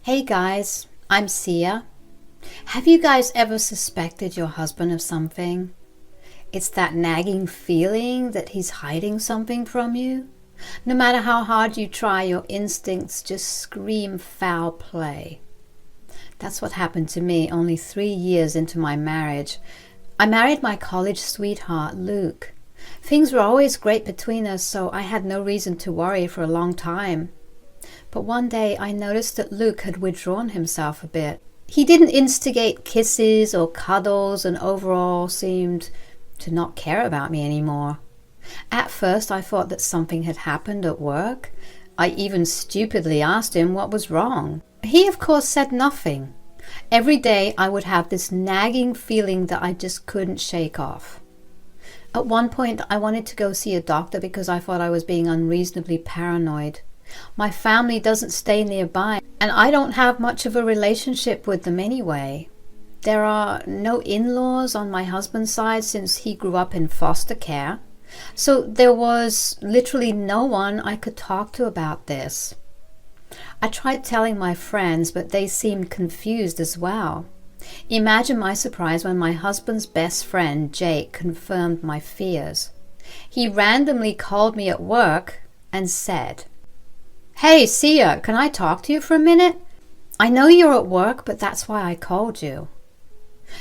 Hey guys, I'm Sia. Have you guys ever suspected your husband of something? It's that nagging feeling that he's hiding something from you. No matter how hard you try, your instincts just scream foul play. That's what happened to me only 3 years into my marriage. I married my college sweetheart, Luke. Things were always great between us, so I had no reason to worry for a long time. But one day I noticed that Luke had withdrawn himself a bit. He didn't instigate kisses or cuddles and overall seemed to not care about me anymore. At first I thought that something had happened at work. I even stupidly asked him what was wrong. He of course said nothing. Every day I would have this nagging feeling that I just couldn't shake off. At one point I wanted to go see a doctor because I thought I was being unreasonably paranoid. My family doesn't stay nearby, and I don't have much of a relationship with them anyway. There are no in-laws on my husband's side since he grew up in foster care, so there was literally no one I could talk to about this. I tried telling my friends, but they seemed confused as well. Imagine my surprise when my husband's best friend, Jake, confirmed my fears. He randomly called me at work and said, "Hey, Sia, can I talk to you for a minute? I know you're at work, but that's why I called you."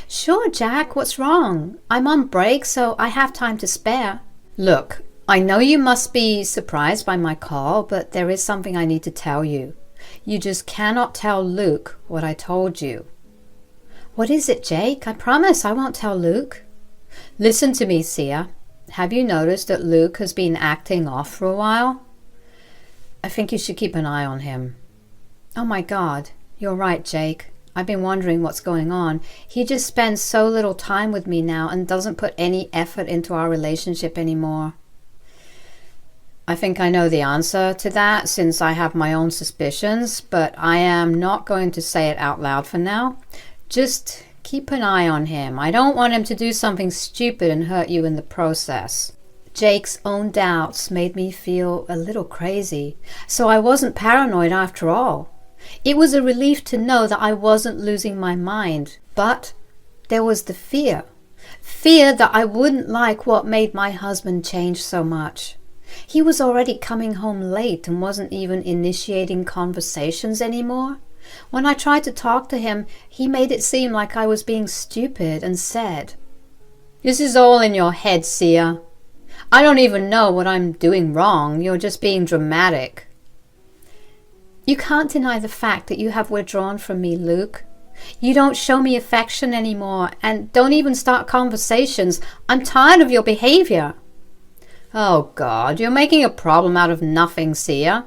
"Sure, Jack, what's wrong? I'm on break, so I have time to spare." "Look, I know you must be surprised by my call, but there is something I need to tell you. You just cannot tell Luke what I told you." "What is it, Jake? I promise I won't tell Luke." "Listen to me, Sia. Have you noticed that Luke has been acting off for a while? I think you should keep an eye on him." "Oh my God, you're right, Jake. I've been wondering what's going on. He just spends so little time with me now and doesn't put any effort into our relationship anymore." I think I know the answer to that since I have my own suspicions, but I am not going to say it out loud for now. Just keep an eye on him. I don't want him to do something stupid and hurt you in the process. Jake's own doubts made me feel a little crazy, so I wasn't paranoid after all. It was a relief to know that I wasn't losing my mind, but there was the fear that I wouldn't like what made my husband change so much. He was already coming home late and wasn't even initiating conversations anymore. When I tried to talk to him, he made it seem like I was being stupid and said, "This is all in your head, Sia. I don't even know what I'm doing wrong. You're just being dramatic." "You can't deny the fact that you have withdrawn from me, Luke. You don't show me affection anymore and don't even start conversations. I'm tired of your behavior." "Oh God, you're making a problem out of nothing, Sia.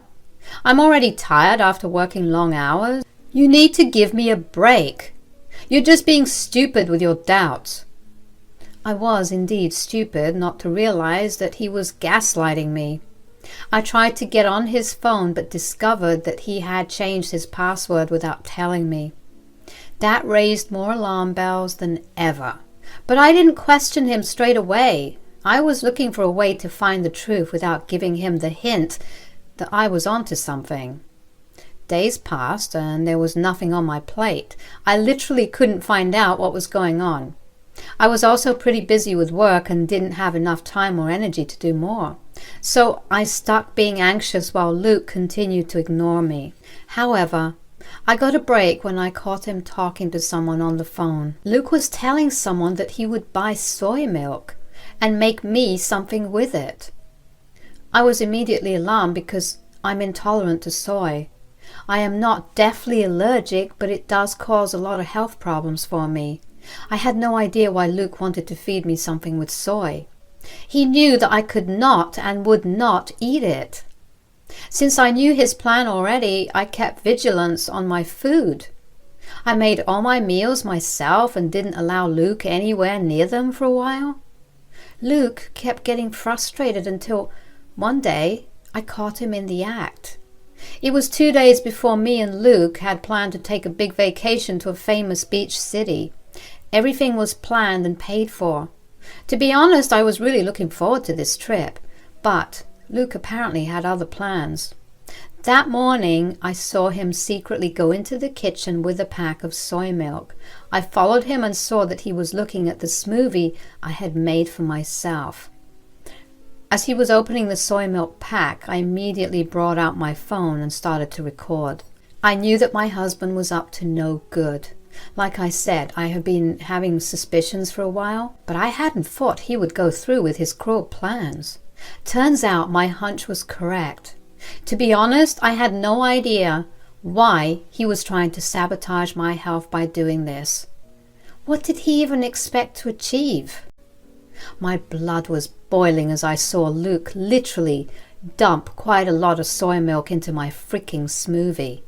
I'm already tired after working long hours. You need to give me a break. You're just being stupid with your doubts." I was indeed stupid not to realize that he was gaslighting me. I tried to get on his phone but discovered that he had changed his password without telling me. That raised more alarm bells than ever. But I didn't question him straight away. I was looking for a way to find the truth without giving him the hint that I was onto something. Days passed and there was nothing on my plate. I literally couldn't find out what was going on. I was also pretty busy with work and didn't have enough time or energy to do more. So I stuck being anxious while Luke continued to ignore me. However, I got a break when I caught him talking to someone on the phone. Luke was telling someone that he would buy soy milk and make me something with it. I was immediately alarmed because I'm intolerant to soy. I am not deathly allergic, but it does cause a lot of health problems for me. I had no idea why Luke wanted to feed me something with soy. He knew that I could not and would not eat it. Since I knew his plan already, I kept vigilance on my food. I made all my meals myself and didn't allow Luke anywhere near them for a while. Luke kept getting frustrated until one day I caught him in the act. It was 2 days before me and Luke had planned to take a big vacation to a famous beach city. Everything was planned and paid for. To be honest, I was really looking forward to this trip, but Luke apparently had other plans. That morning, I saw him secretly go into the kitchen with a pack of soy milk. I followed him and saw that he was looking at the smoothie I had made for myself. As he was opening the soy milk pack, I immediately brought out my phone and started to record. I knew that my husband was up to no good. Like I said, I have been having suspicions for a while, but I hadn't thought he would go through with his cruel plans. Turns out my hunch was correct. To be honest, I had no idea why he was trying to sabotage my health by doing this. What did he even expect to achieve? My blood was boiling as I saw Luke literally dump quite a lot of soy milk into my freaking smoothie.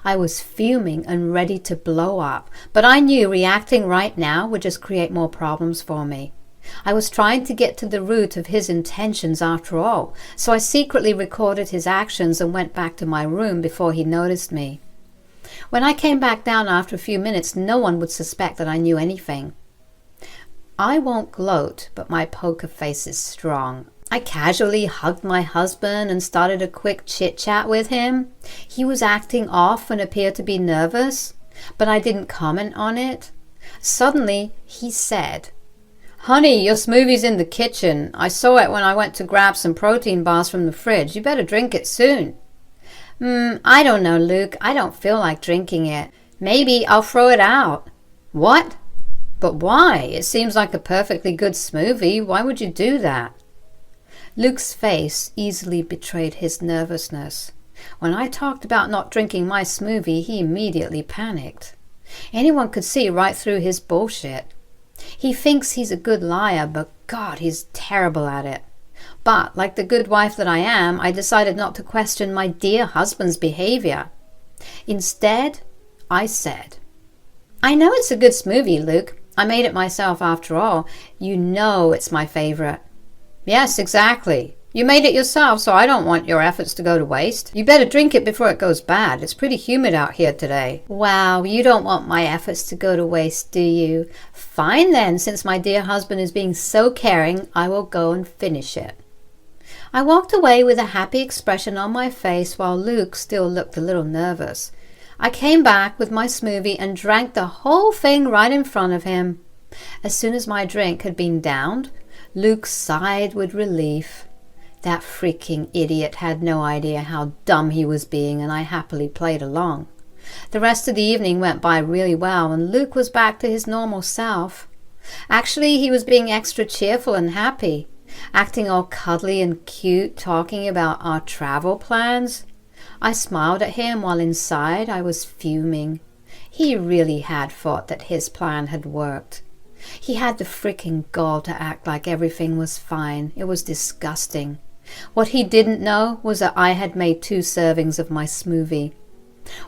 I was fuming and ready to blow up, but I knew reacting right now would just create more problems for me. I was trying to get to the root of his intentions after all, so I secretly recorded his actions and went back to my room before he noticed me. When I came back down after a few minutes, no one would suspect that I knew anything. I won't gloat, but my poker face is strong. I casually hugged my husband and started a quick chit-chat with him. He was acting off and appeared to be nervous, but I didn't comment on it. Suddenly, he said, "Honey, your smoothie's in the kitchen. I saw it when I went to grab some protein bars from the fridge. You better drink it soon." I don't know, Luke. I don't feel like drinking it. Maybe I'll throw it out." "What? But why? It seems like a perfectly good smoothie. Why would you do that?" Luke's face easily betrayed his nervousness. When I talked about not drinking my smoothie, he immediately panicked. Anyone could see right through his bullshit. He thinks he's a good liar, but God, he's terrible at it. But, like the good wife that I am, I decided not to question my dear husband's behavior. Instead, I said, "I know it's a good smoothie, Luke. I made it myself after all. You know it's my favorite." "Yes, exactly. You made it yourself, so I don't want your efforts to go to waste. You better drink it before it goes bad. It's pretty humid out here today." "Wow, you don't want my efforts to go to waste, do you? Fine then, since my dear husband is being so caring, I will go and finish it." I walked away with a happy expression on my face while Luke still looked a little nervous. I came back with my smoothie and drank the whole thing right in front of him. As soon as my drink had been downed, Luke sighed with relief. That freaking idiot had no idea how dumb he was being, and I happily played along. The rest of the evening went by really well, and Luke was back to his normal self. Actually, he was being extra cheerful and happy, acting all cuddly and cute, talking about our travel plans. I smiled at him while inside I was fuming. He really had thought that his plan had worked. He had the freaking gall to act like everything was fine. It was disgusting. What he didn't know was that I had made 2 servings of my smoothie.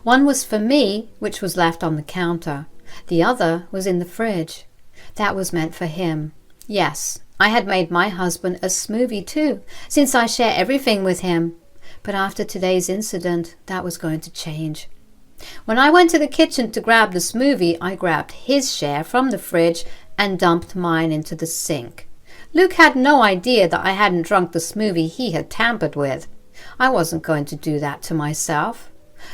One was for me, which was left on the counter. The other was in the fridge. That was meant for him. Yes, I had made my husband a smoothie too, since I share everything with him. But after today's incident, that was going to change. When I went to the kitchen to grab the smoothie, I grabbed his share from the fridge and dumped mine into the sink. Luke had no idea that I hadn't drunk the smoothie he had tampered with. I wasn't going to do that to myself.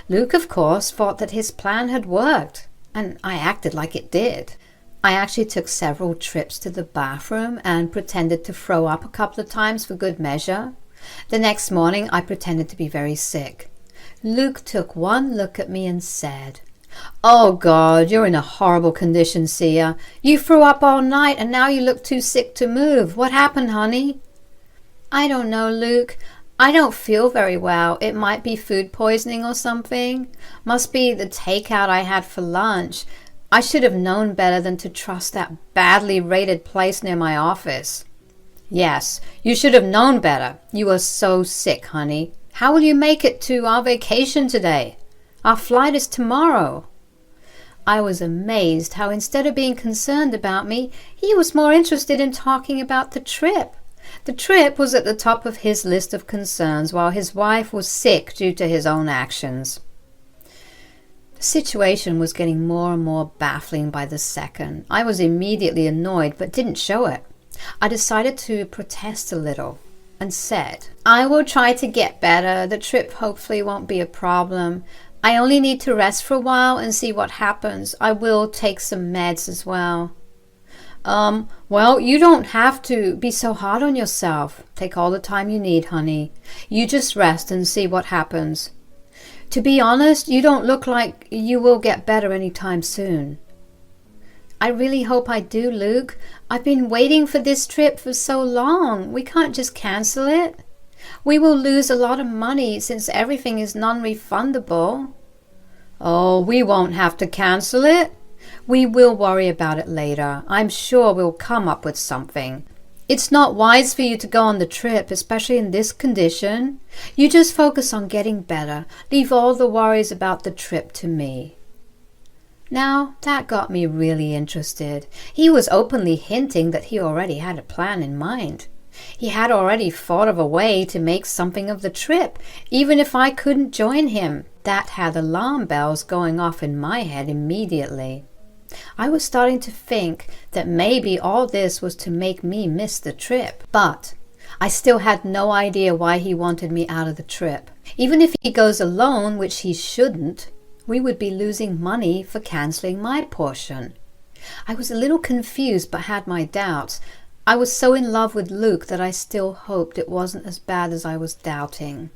Luke, of course, thought that his plan had worked, and I acted like it did. I actually took several trips to the bathroom and pretended to throw up a couple of times for good measure. The next morning, I pretended to be very sick. Luke took one look at me and said, "Oh God, you're in a horrible condition, Sia. You threw up all night and now you look too sick to move. What happened, honey?" "I don't know, Luke. I don't feel very well. It might be food poisoning or something. Must be the takeout I had for lunch. I should have known better than to trust that badly rated place near my office." "Yes, you should have known better. You are so sick, honey. How will you make it to our vacation today? Our flight is tomorrow." I was amazed how instead of being concerned about me, he was more interested in talking about the trip. The trip was at the top of his list of concerns while his wife was sick due to his own actions. The situation was getting more and more baffling by the second. I was immediately annoyed but didn't show it. I decided to protest a little. and said, "I will try to get better. The trip hopefully won't be a problem. I only need to rest for a while and see what happens. I will take some meds as well." Well, you don't have to be so hard on yourself. Take all the time you need, honey. You just rest and see what happens. To be honest, you don't look like you will get better anytime soon. I really hope I do, Luke. I've been waiting for this trip for so long. We can't just cancel it. We will lose a lot of money since everything is non-refundable. Oh, we won't have to cancel it. We will worry about it later. I'm sure we'll come up with something. It's not wise for you to go on the trip, especially in this condition. You just focus on getting better. Leave all the worries about the trip to me. Now, that got me really interested. He was openly hinting that he already had a plan in mind. He had already thought of a way to make something of the trip, even if I couldn't join him. That had alarm bells going off in my head immediately. I was starting to think that maybe all this was to make me miss the trip, but I still had no idea why he wanted me out of the trip. Even if he goes alone, which he shouldn't, we would be losing money for cancelling my portion. I was a little confused but had my doubts. I was so in love with Luke that I still hoped it wasn't as bad as I was doubting.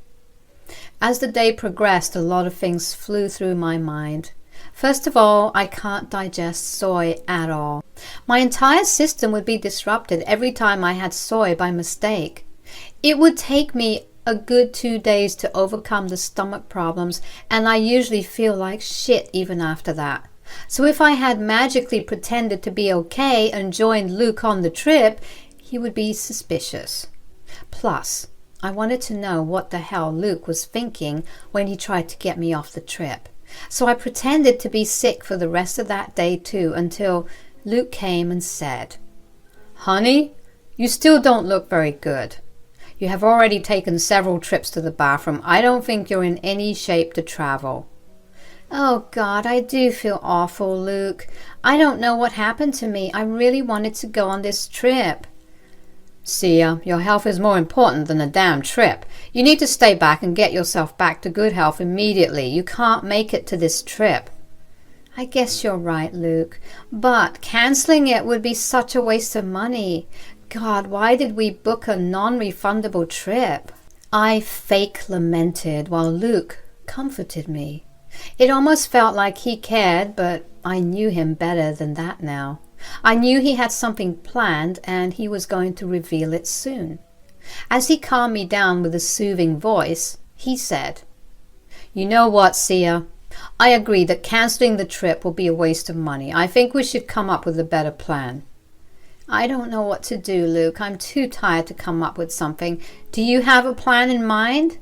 As the day progressed, a lot of things flew through my mind. First of all, I can't digest soy at all. My entire system would be disrupted every time I had soy by mistake. It would take me a good 2 days to overcome the stomach problems, and I usually feel like shit even after that. So if I had magically pretended to be okay and joined Luke on the trip, he would be suspicious. Plus, I wanted to know what the hell Luke was thinking when he tried to get me off the trip. So I pretended to be sick for the rest of that day too, until Luke came and said, "Honey, you still don't look very good. You have already taken several trips to the bathroom. I don't think you're in any shape to travel." Oh God, I do feel awful, Luke. I don't know what happened to me. I really wanted to go on this trip. Sia, your health is more important than a damn trip. You need to stay back and get yourself back to good health immediately. You can't make it to this trip. I guess you're right, Luke. But cancelling it would be such a waste of money. God, why did we book a non-refundable trip? I fake lamented while Luke comforted me. It almost felt like he cared, but I knew him better than that now. I knew he had something planned and he was going to reveal it soon. As he calmed me down with a soothing voice, he said, "You know what, Sia? I agree that cancelling the trip will be a waste of money. I think we should come up with a better plan." I don't know what to do, Luke. I'm too tired to come up with something. Do you have a plan in mind?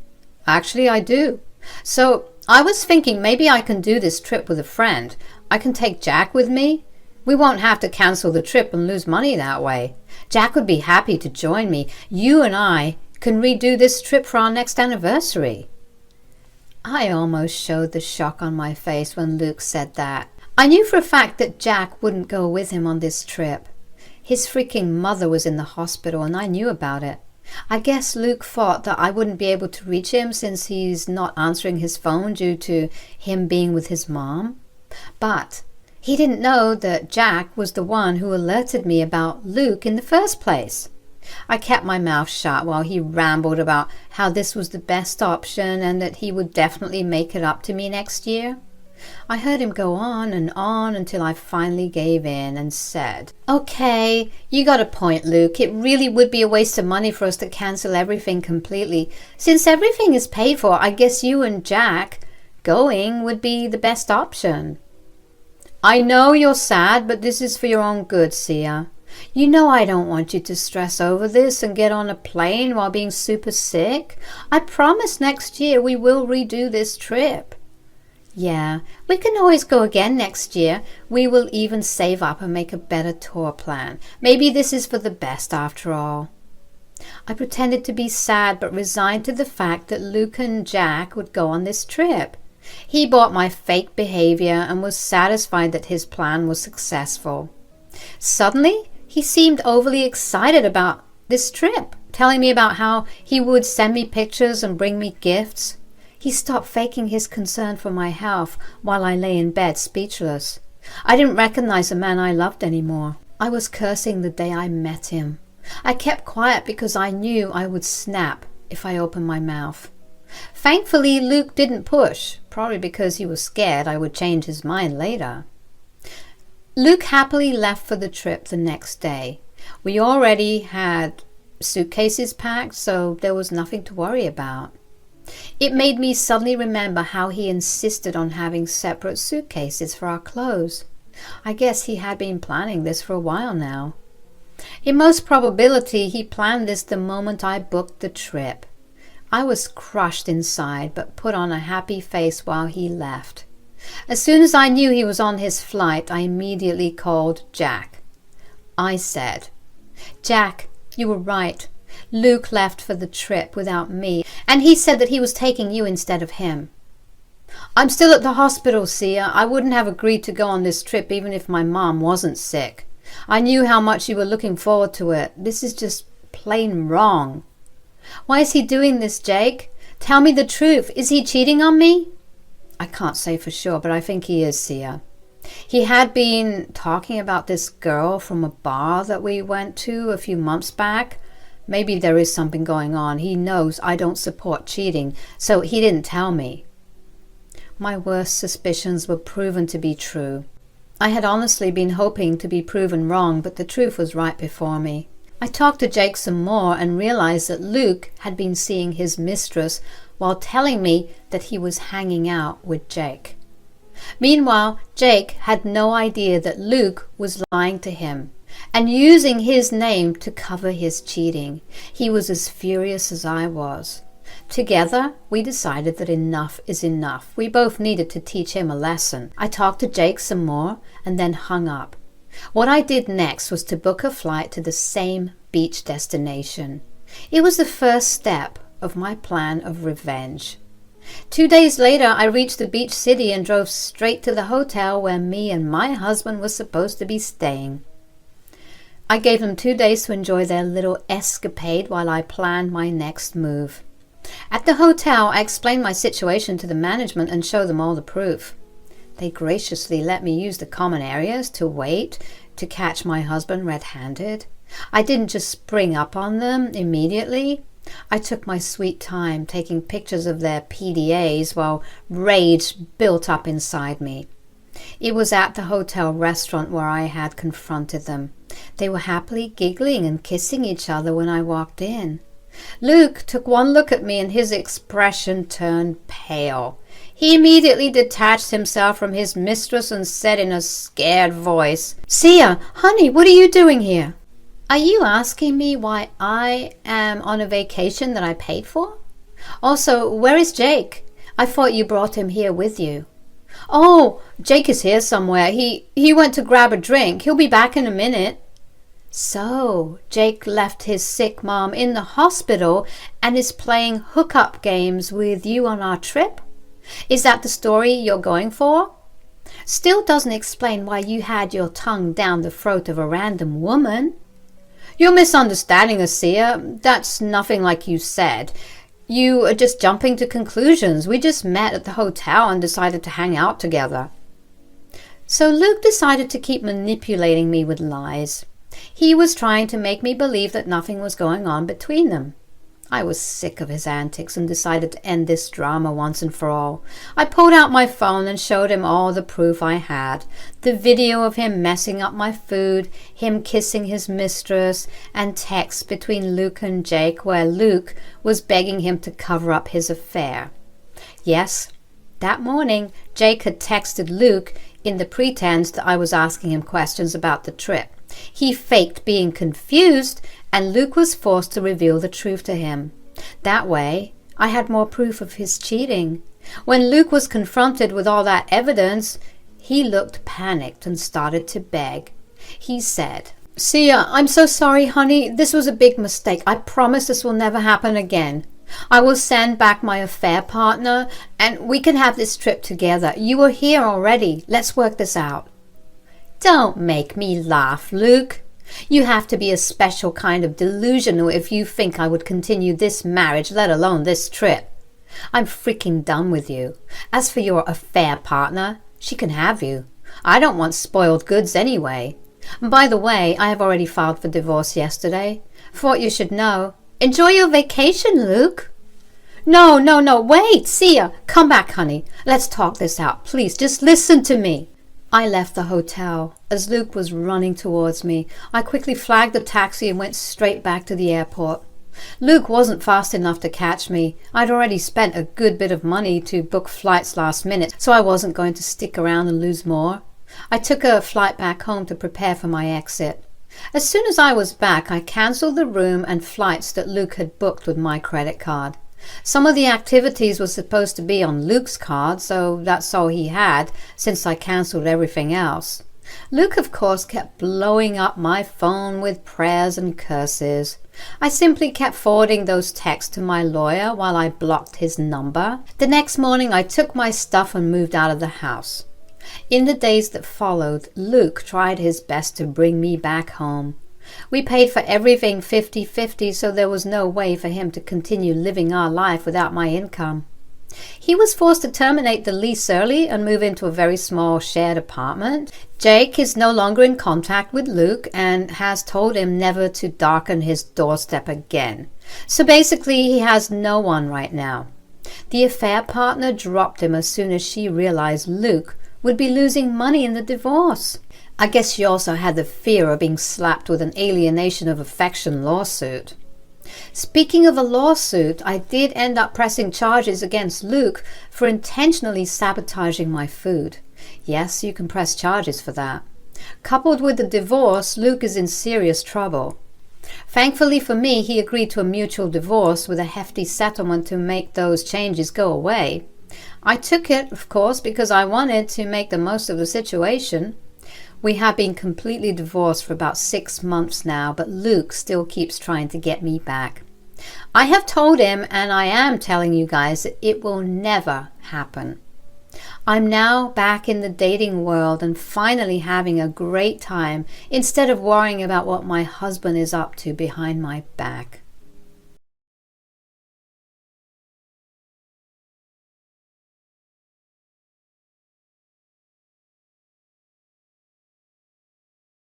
Actually, I do. So I was thinking maybe I can do this trip with a friend. I can take Jack with me. We won't have to cancel the trip and lose money that way. Jack would be happy to join me. You and I can redo this trip for our next anniversary. I almost showed the shock on my face when Luke said that. I knew for a fact that Jack wouldn't go with him on this trip. His freaking mother was in the hospital and I knew about it. I guess Luke thought that I wouldn't be able to reach him since he's not answering his phone due to him being with his mom. But he didn't know that Jack was the one who alerted me about Luke in the first place. I kept my mouth shut while he rambled about how this was the best option and that he would definitely make it up to me next year. I heard him go on until I finally gave in and said, "Okay, you got a point, Luke. It really would be a waste of money for us to cancel everything completely. Since everything is paid for, I guess you and Jack going would be the best option." I know you're sad, but this is for your own good, Sia. You know I don't want you to stress over this and get on a plane while being super sick. I promise next year we will redo this trip. Yeah, we can always go again next year. We will even save up and make a better tour plan. Maybe this is for the best after all. I pretended to be sad but resigned to the fact that Luke and Jack would go on this trip. He bought my fake behavior and was satisfied that his plan was successful. Suddenly, he seemed overly excited about this trip. telling me about how he would send me pictures and bring me gifts. He stopped faking his concern for my health while I lay in bed speechless. I didn't recognize the man I loved anymore. I was cursing the day I met him. I kept quiet because I knew I would snap if I opened my mouth. Thankfully, Luke didn't push, probably because he was scared I would change his mind later. Luke happily left for the trip the next day. We already had suitcases packed, so there was nothing to worry about. It made me suddenly remember how he insisted on having separate suitcases for our clothes. I guess he had been planning this for a while now. In most probability, he planned this the moment I booked the trip. I was crushed inside, but put on a happy face while he left. As soon as I knew he was on his flight, I immediately called Jack. I said, "Jack, you were right. Luke left for the trip without me, and he said that he was taking you instead of him." "I'm still at the hospital, Sia. I wouldn't have agreed to go on this trip even if my mom wasn't sick. I knew how much you were looking forward to it. This is just plain wrong." "Why is he doing this, Jake? Tell me the truth. Is he cheating on me?" "I can't say for sure, but I think he is, Sia. He had been talking about this girl from a bar that we went to a few months back. Maybe there is something going on. He knows I don't support cheating, so he didn't tell me." My worst suspicions were proven to be true. I had honestly been hoping to be proven wrong, but the truth was right before me. I talked to Jake some more and realized that Luke had been seeing his mistress while telling me that he was hanging out with Jake. Meanwhile, Jake had no idea that Luke was lying to him and using his name to cover his cheating. He was as furious as I was. Together, we decided that enough is enough. We both needed to teach him a lesson. I talked to Jake some more and then hung up. What I did next was to book a flight to the same beach destination. It was the first step of my plan of revenge. 2 days later, I reached the beach city and drove straight to the hotel where me and my husband were supposed to be staying. I gave them 2 days to enjoy their little escapade while I planned my next move. At the hotel, I explained my situation to the management and showed them all the proof. They graciously let me use the common areas to wait to catch my husband red-handed. I didn't just spring up on them immediately. I took my sweet time taking pictures of their PDAs while rage built up inside me. It was at the hotel restaurant where I had confronted them. They were happily giggling and kissing each other when I walked in. Luke took one look at me and his expression turned pale. He immediately detached himself from his mistress and said in a scared voice, "Sia, honey, what are you doing here?" "Are you asking me why I am on a vacation that I paid for? Also, where is Jake? I thought you brought him here with you." "Oh, Jake is here somewhere. He went to grab a drink. He'll be back in a minute." "So, Jake left his sick mom in the hospital and is playing hookup games with you on our trip? Is that the story you're going for? Still doesn't explain why you had your tongue down the throat of a random woman." "You're misunderstanding us, Sia. That's nothing like you said. You are just jumping to conclusions. We just met at the hotel and decided to hang out together." So Luke decided to keep manipulating me with lies. He was trying to make me believe that nothing was going on between them. I was sick of his antics and decided to end this drama once and for all. I pulled out my phone and showed him all the proof I had. The video of him messing up my food, him kissing his mistress, and texts between Luke and Jake where Luke was begging him to cover up his affair. Yes, that morning Jake had texted Luke in the pretense that I was asking him questions about the trip. He faked being confused, and Luke was forced to reveal the truth to him. That way, I had more proof of his cheating. When Luke was confronted with all that evidence, he looked panicked and started to beg. He said, "Sia, I'm so sorry, honey. This was a big mistake. I promise this will never happen again. I will send back my affair partner, and we can have this trip together. You are here already. Let's work this out." "Don't make me laugh, Luke. You have to be a special kind of delusional if you think I would continue this marriage, let alone this trip. I'm freaking done with you. As for your affair partner, she can have you. I don't want spoiled goods anyway. By the way, I have already filed for divorce yesterday. Thought you should know. Enjoy your vacation, Luke. No, wait, Sia. Come back, honey. Let's talk this out. Please, just listen to me. I left the hotel. As Luke was running towards me, I quickly flagged the taxi and went straight back to the airport. Luke wasn't fast enough to catch me. I'd already spent a good bit of money to book flights last minute, so I wasn't going to stick around and lose more. I took a flight back home to prepare for my exit. As soon as I was back, I cancelled the room and flights that Luke had booked with my credit card. Some of the activities were supposed to be on Luke's card, so that's all he had, since I cancelled everything else. Luke, of course, kept blowing up my phone with prayers and curses. I simply kept forwarding those texts to my lawyer while I blocked his number. The next morning I took my stuff and moved out of the house. In the days that followed, Luke tried his best to bring me back home. We paid for everything 50-50, so there was no way for him to continue living our life without my income. He was forced to terminate the lease early and move into a very small shared apartment. Jake is no longer in contact with Luke and has told him never to darken his doorstep again. So basically he has no one right now. The affair partner dropped him as soon as she realized Luke would be losing money in the divorce. I guess she also had the fear of being slapped with an alienation of affection lawsuit. Speaking of a lawsuit, I did end up pressing charges against Luke for intentionally sabotaging my food. Yes, you can press charges for that. Coupled with the divorce, Luke is in serious trouble. Thankfully for me, he agreed to a mutual divorce with a hefty settlement to make those changes go away. I took it, of course, because I wanted to make the most of the situation. We have been completely divorced for about 6 months now, but Luke still keeps trying to get me back. I have told him, and I am telling you guys, that it will never happen. I'm now back in the dating world and finally having a great time instead of worrying about what my husband is up to behind my back.